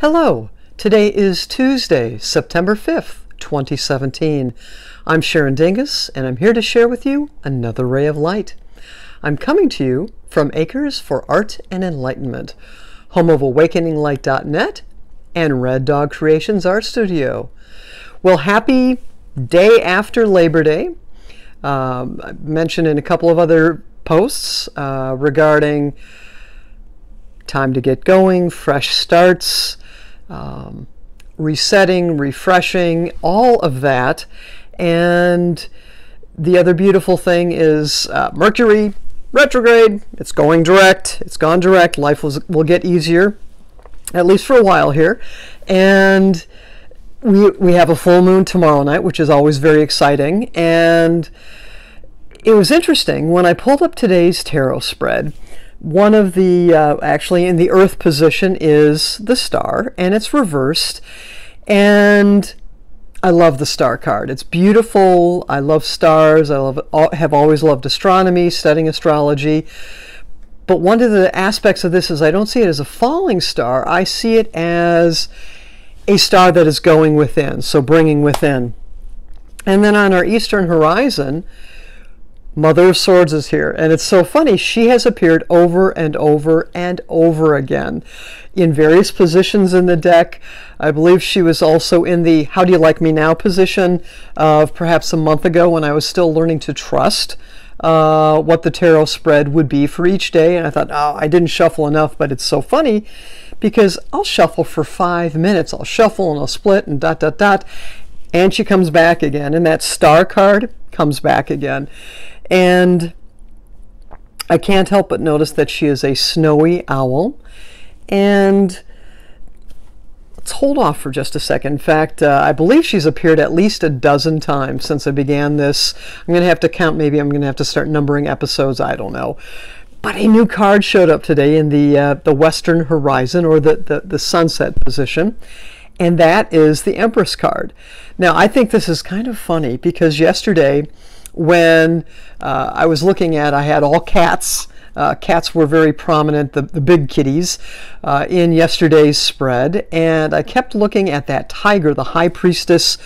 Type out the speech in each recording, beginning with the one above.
Hello, today is Tuesday, September 5th, 2017. I'm Sharon Dingus, and I'm here to share with you another ray of light. I'm coming to you from Acres for Art and Enlightenment, home of AwakeningLight.net and Red Dog Creations Art Studio. Well, happy day after Labor Day. I mentioned in a couple of other posts regarding time to get going, fresh starts, resetting, refreshing, all of that. And the other beautiful thing is Mercury retrograde. It's going direct. It's gone direct. Life will get easier, at least for a while here. And we have a full moon tomorrow night, which is always very exciting. And it was interesting when I pulled up today's tarot spread. One of the, actually in the Earth position is the star, and it's reversed. And I love the star card. It's beautiful. I love stars. Have always loved astronomy, studying astrology. But one of the aspects of this is I don't see it as a falling star. I see it as a star that is going within, so bringing within. And then on our eastern horizon, Mother of Swords is here, and it's so funny. She has appeared over and over and over again in various positions in the deck. I believe she was also in the How Do You Like Me Now position of perhaps a month ago when I was still learning to trust what the tarot spread would be for each day. And I thought, oh, I didn't shuffle enough, but it's so funny because I'll shuffle for 5 minutes. I'll shuffle and I'll split and ... And she comes back again, and that star card comes back again. And I can't help but notice that she is a snowy owl. And let's hold off for just a second. In fact, I believe she's appeared at least a dozen times since I began this. I'm going to have to count. Maybe I'm going to have to start numbering episodes. I don't know. But a new card showed up today in the western horizon, or the sunset position. And that is the Empress card. Now, I think this is kind of funny because yesterday, when I was looking at, I had all cats. Cats were very prominent, the big kitties, in yesterday's spread. And I kept looking at that tiger, the high priestess,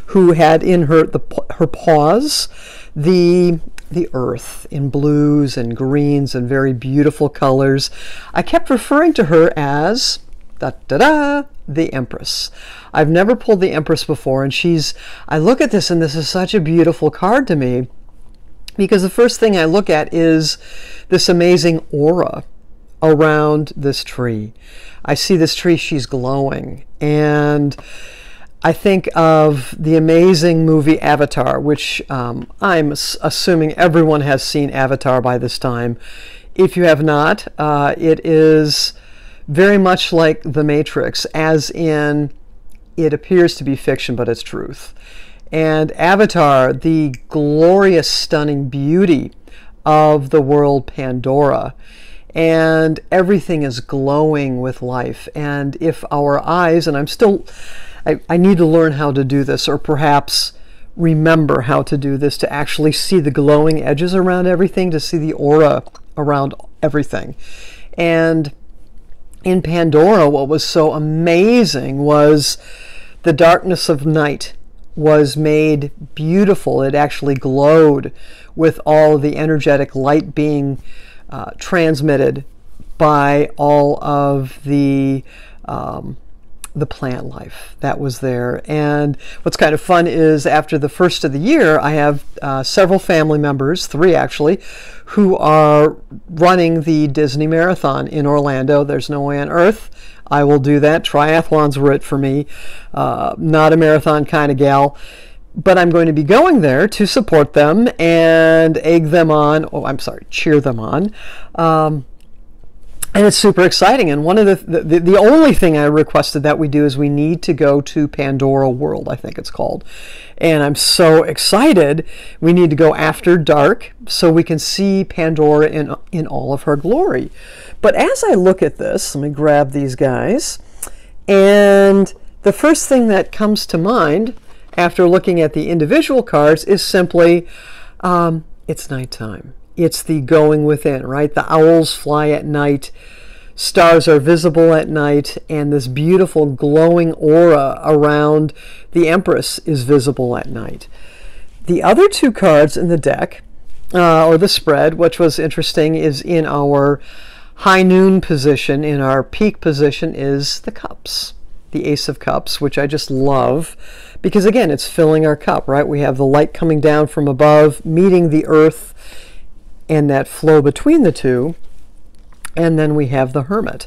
who had in her paws the earth in blues and greens and very beautiful colors. I kept referring to her as the Empress. I've never pulled the Empress before, and I look at this, and this is such a beautiful card to me because the first thing I look at is this amazing aura around this tree. I see this tree, she's glowing, and I think of the amazing movie Avatar, which I'm assuming everyone has seen Avatar by this time. If you have not, it is very much like The Matrix, as in it appears to be fiction, but it's truth. And Avatar, the glorious, stunning beauty of the world Pandora, and everything is glowing with life. And if our eyes, and I need to learn how to do this, or perhaps remember how to do this, to actually see the glowing edges around everything, to see the aura around everything. And in Pandora, what was so amazing was the darkness of night was made beautiful. It actually glowed with all the energetic light being transmitted by all of the plant life that was there. And what's kind of fun is after the first of the year, I have several family members, 3 actually, who are running the Disney Marathon in Orlando. There's no way on earth I will do that. Triathlons were it for me. Not a marathon kind of gal. But I'm going to be going there to support them and cheer them on. And it's super exciting. And one of the only thing I requested that we do is we need to go to Pandora World, I think it's called. And I'm so excited. We need to go after dark so we can see Pandora in all of her glory. But as I look at this, let me grab these guys. And the first thing that comes to mind after looking at the individual cards is simply, it's nighttime. It's the going within, right? The owls fly at night. stars are visible at night, and this beautiful glowing aura around the Empress is visible at night. The other two cards in the deck, or the spread, which was interesting, is in our high noon position, in our peak position, is the Cups. The Ace of Cups, which I just love, because again, it's filling our cup, right? We have the light coming down from above, meeting the earth, and that flow between the two. And then we have the Hermit.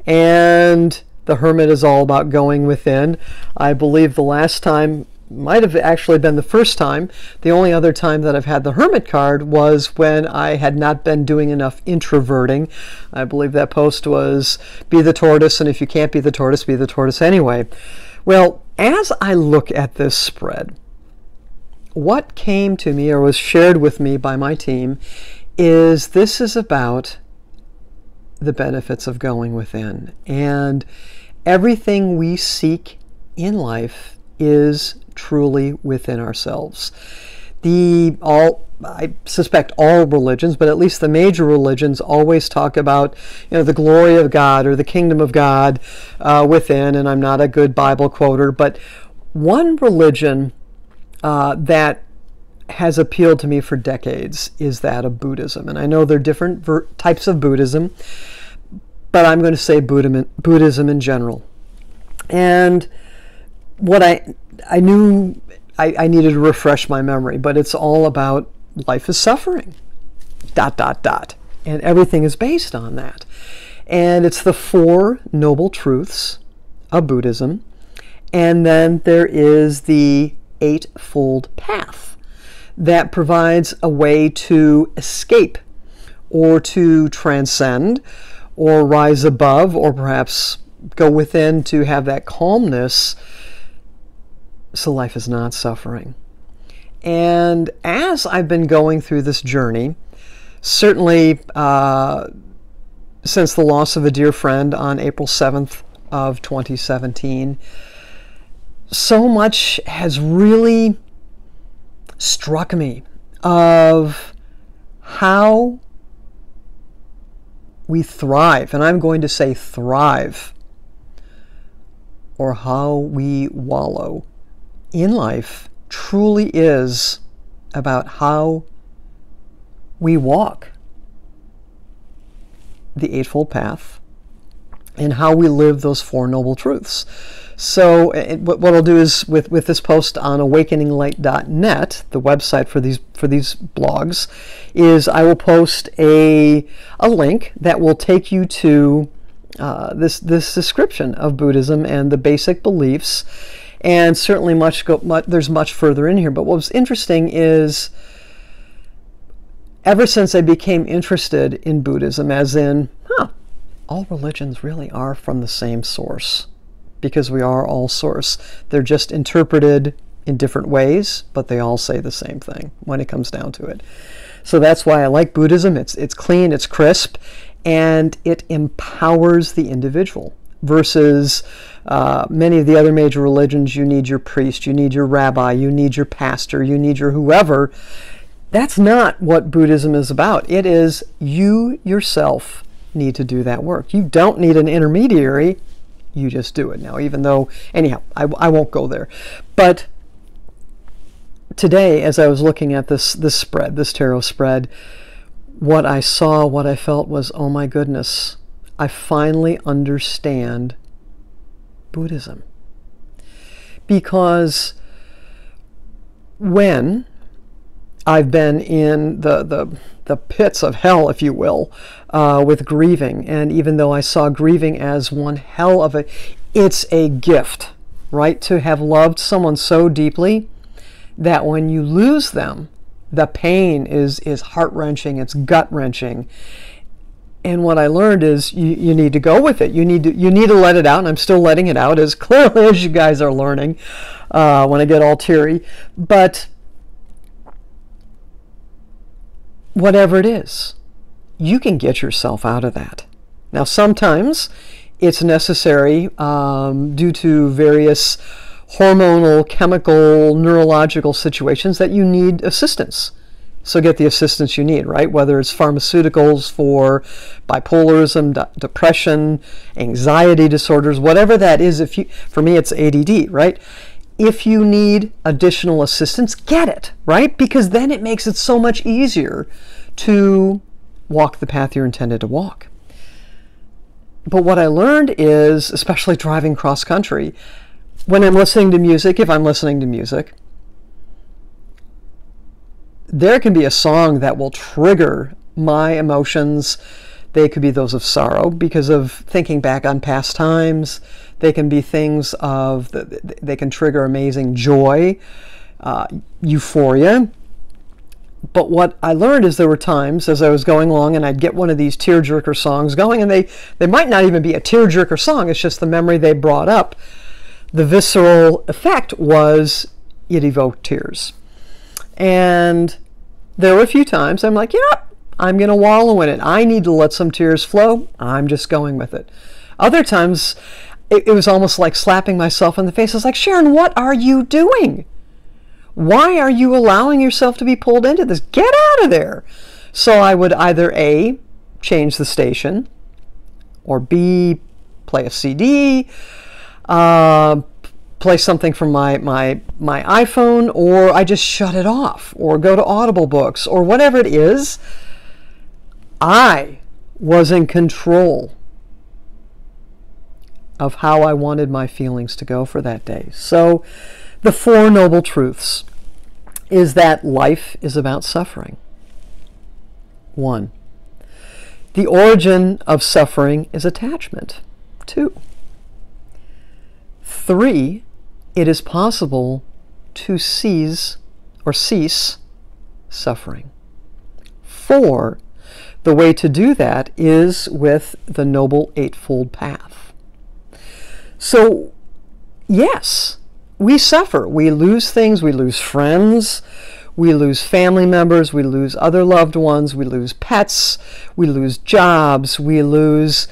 And the Hermit is all about going within. I believe the last time might have actually been the first time. The only other time that I've had the Hermit card was when I had not been doing enough introverting. I believe that post was be the tortoise, and if you can't be the tortoise anyway. Well, as I look at this spread, what came to me or was shared with me by my team is this is about the benefits of going within. And everything we seek in life is truly within ourselves. I suspect all religions, but at least the major religions always talk about, the glory of God or the kingdom of God within. And I'm not a good Bible quoter, but one religion that has appealed to me for decades is that of Buddhism. And I know there are different types of Buddhism, but I'm going to say Buddhism in general. And what I knew I needed to refresh my memory, but it's all about life is suffering, ... And everything is based on that. And it's the Four Noble Truths of Buddhism. And then there is the Eightfold Path that provides a way to escape or to transcend or rise above or perhaps go within to have that calmness so life is not suffering. And as I've been going through this journey, certainly since the loss of a dear friend on April 7th of 2017, so much has really struck me of how we thrive, and I'm going to say thrive, or how we wallow in life truly is about how we walk the Eightfold Path and how we live those Four Noble Truths. So what I'll do is with this post on awakeninglight.net, the website for these blogs, is I will post a link that will take you to this description of Buddhism and the basic beliefs, and certainly there's much further in here. But what was interesting is, ever since I became interested in Buddhism, as in, all religions really are from the same source, because we are all source. They're just interpreted in different ways, but they all say the same thing when it comes down to it. So that's why I like Buddhism. It's clean, it's crisp, and it empowers the individual. Versus many of the other major religions, you need your priest, you need your rabbi, you need your pastor, you need your whoever. That's not what Buddhism is about. It is you yourself need to do that work. You don't need an intermediary. You just do it. Now, even though, anyhow, I won't go there. But today, as I was looking at this spread, this tarot spread, what I saw, what I felt was, oh my goodness, I finally understand Buddhism. Because when I've been in the pits of hell, if you will, with grieving, and even though I saw grieving as one hell of it's a gift, right? To have loved someone so deeply that when you lose them, the pain is heart-wrenching, it's gut-wrenching. And what I learned is you need to go with it. You need to let it out, and I'm still letting it out as clearly as you guys are learning when I get all teary. But whatever it is, you can get yourself out of that. Now, sometimes it's necessary due to various hormonal, chemical, neurological situations that you need assistance. So get the assistance you need, right? Whether it's pharmaceuticals for bipolarism, depression, anxiety disorders, whatever that is. For me, it's ADD, right? If you need additional assistance, get it, right? Because then it makes it so much easier to walk the path you're intended to walk. But what I learned is, especially driving cross country, when I'm listening to music, if I'm listening to music, there can be a song that will trigger my emotions. They could be those of sorrow because of thinking back on past times. They can be things of, they can trigger amazing joy, euphoria. But what I learned is there were times as I was going along and I'd get one of these tearjerker songs going, and they might not even be a tearjerker song, it's just the memory they brought up. The visceral effect was it evoked tears. And there were a few times I'm like, you know what? I'm going to wallow in it. I need to let some tears flow. I'm just going with it. Other times, it was almost like slapping myself in the face. I was like, Sharon, what are you doing? Why are you allowing yourself to be pulled into this? Get out of there. So I would either A, change the station, or B, play a CD, play something from my iPhone, or I just shut it off, or go to Audible books, or whatever it is. I was in control of how I wanted my feelings to go for that day. So the Four Noble Truths is that life is about suffering. 1. The origin of suffering is attachment. 2. 3. It is possible to cease suffering. 4. The way to do that is with the Noble Eightfold Path. So, yes, we suffer. We lose things. We lose friends. We lose family members. We lose other loved ones. We lose pets. We lose jobs. We lose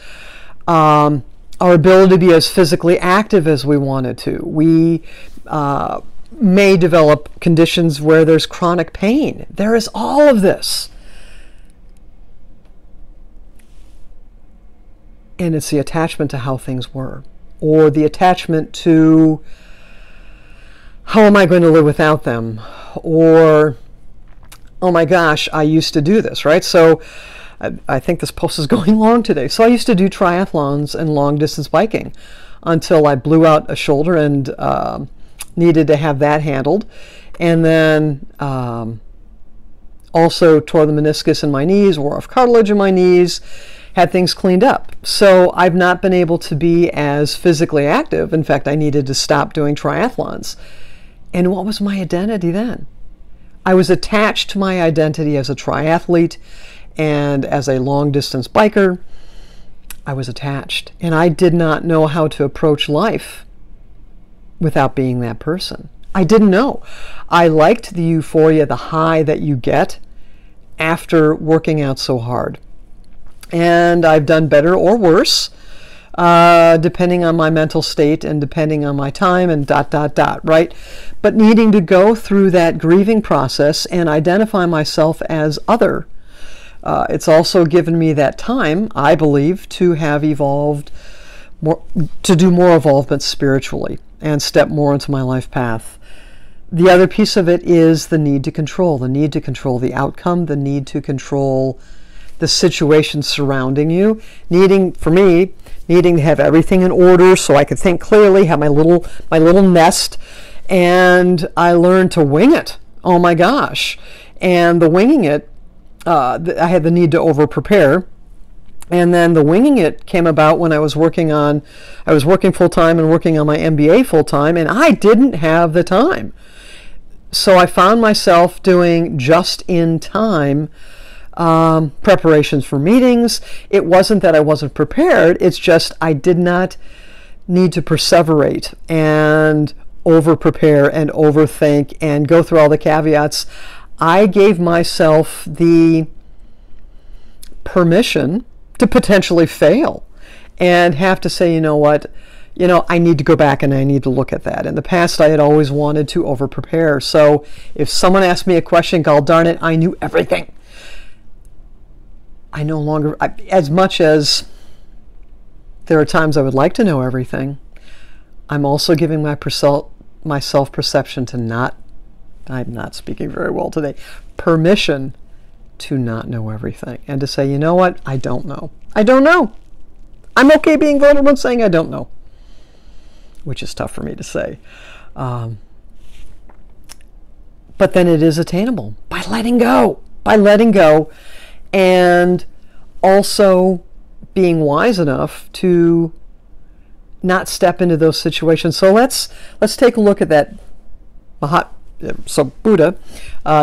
our ability to be as physically active as we wanted to. We may develop conditions where there's chronic pain. There is all of this. And it's the attachment to how things were, or the attachment to how am I going to live without them, or oh my gosh, I used to do this, right? So I think this post is going long today. So I used to do triathlons and long distance biking until I blew out a shoulder and needed to have that handled. And then also tore the meniscus in my knees, wore off cartilage in my knees, had things cleaned up. So I've not been able to be as physically active. In fact, I needed to stop doing triathlons. And what was my identity then? I was attached to my identity as a triathlete and as a long-distance biker. I was attached. And I did not know how to approach life without being that person. I didn't know. I liked the euphoria, the high that you get after working out so hard. And I've done better or worse, depending on my mental state and depending on my time and ... right? But needing to go through that grieving process and identify myself as other, it's also given me that time, I believe, to have evolved more, to do more evolvement spiritually and step more into my life path. The other piece of it is the need to control the outcome, the need to control the situation surrounding you, needing to have everything in order so I could think clearly, have my little nest, and I learned to wing it. Oh my gosh. And the winging it, I had the need to over-prepare, and then the winging it came about when I was working full-time and working on my MBA full-time, and I didn't have the time. So I found myself doing just-in-time preparations for meetings. It wasn't that I wasn't prepared, it's just I did not need to perseverate and over-prepare and overthink and go through all the caveats. I gave myself the permission to potentially fail and have to say, you know what, I need to go back and I need to look at that. In the past, I had always wanted to over-prepare. So if someone asked me a question, God darn it, I knew everything. I no longer, as much as there are times I would like to know everything, I'm also giving my self-perception to not, I'm not speaking very well today, permission to not know everything. And to say, you know what, I don't know. I don't know. I'm okay being vulnerable and saying I don't know, which is tough for me to say. But then it is attainable by letting go, and also being wise enough to not step into those situations. So let's take a look at that. So Buddha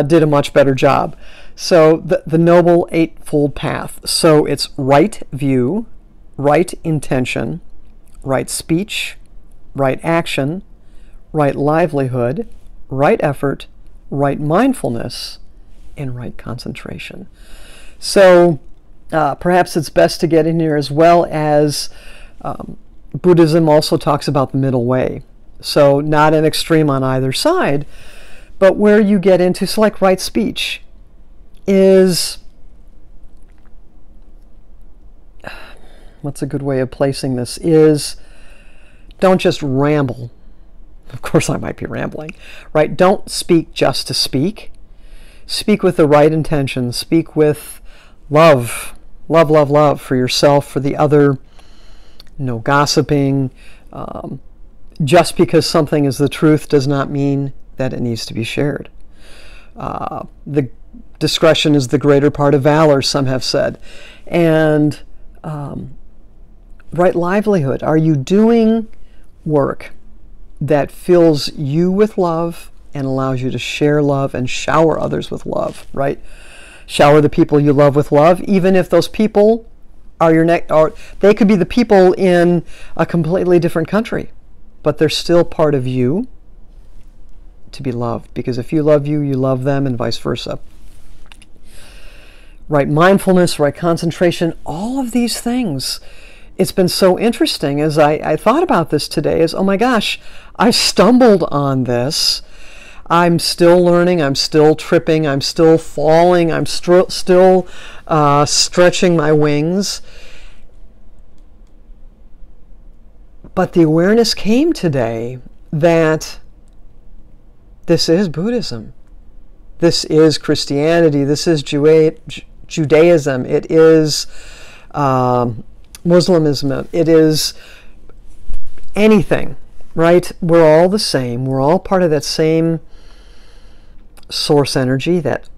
did a much better job. So the Noble Eightfold Path. So it's right view, right intention, right speech, right action, right livelihood, right effort, right mindfulness, and right concentration. So perhaps it's best to get in here as well as Buddhism also talks about the middle way. So not an extreme on either side, but where you get into, so like right speech is, what's a good way of placing this, is don't just ramble. Of course I might be rambling, right? Don't speak just to speak. Speak with the right intention. Speak with love. Love, love, love for yourself, for the other. No gossiping. Just because something is the truth does not mean that it needs to be shared. The discretion is the greater part of valor, some have said. And right livelihood. Are you doing work that fills you with love and allows you to share love and shower others with love, right? Shower the people you love with love, even if those people are or they could be the people in a completely different country, but they're still part of you to be loved, because if you love you, you love them, and vice versa. Right mindfulness, right concentration, all of these things. It's been so interesting as I thought about this today, is, oh my gosh, I stumbled on this. I'm still learning, I'm still tripping, I'm still falling, I'm still stretching my wings. But the awareness came today that this is Buddhism. This is Christianity. This is Judaism. It is Muslimism. It is anything, right? We're all the same. We're all part of that same source energy, that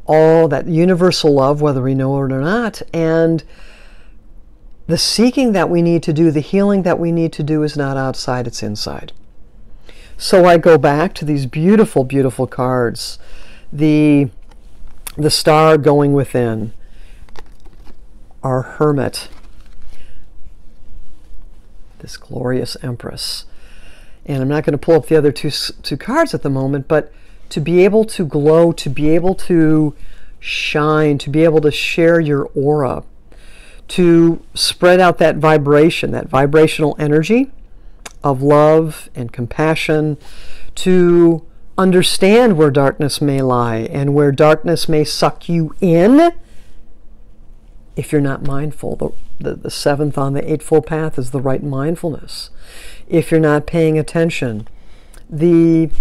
universal love, whether we know it or not. And the seeking that we need to do, the healing that we need to do is not outside, it's inside. So I go back to these beautiful, beautiful cards. The star going within, our hermit, this glorious empress. And I'm not going to pull up the other two cards at the moment, but to be able to glow, to be able to shine, to be able to share your aura, to spread out that vibration, that vibrational energy of love and compassion, to understand where darkness may lie and where darkness may suck you in if you're not mindful. The seventh on the Eightfold Path is the right mindfulness. If you're not paying attention, the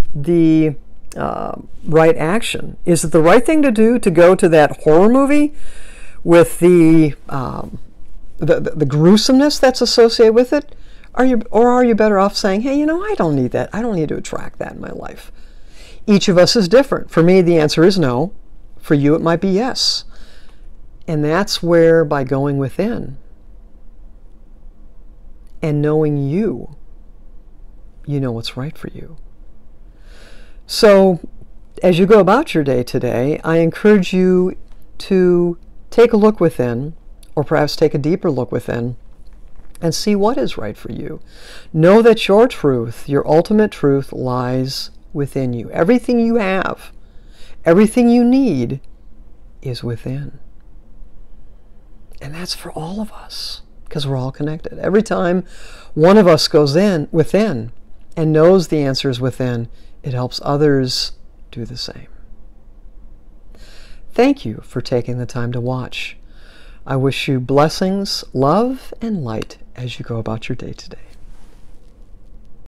right action. Is it the right thing to do to go to that horror movie with the gruesomeness that's associated with it? Are you better off saying, hey, I don't need that. I don't need to attract that in my life. Each of us is different. For me, the answer is no. For you, it might be yes. And that's where, by going within and knowing you know what's right for you. So as you go about your day today, I encourage you to take a look within, or perhaps take a deeper look within, and see what is right for you. Know that your truth, your ultimate truth, lies within you. Everything you have, everything you need is within. And that's for all of us. because we're all connected. Every time one of us goes in within and knows the answers within, it helps others do the same. Thank you for taking the time to watch. I wish you blessings, love, and light as you go about your day today.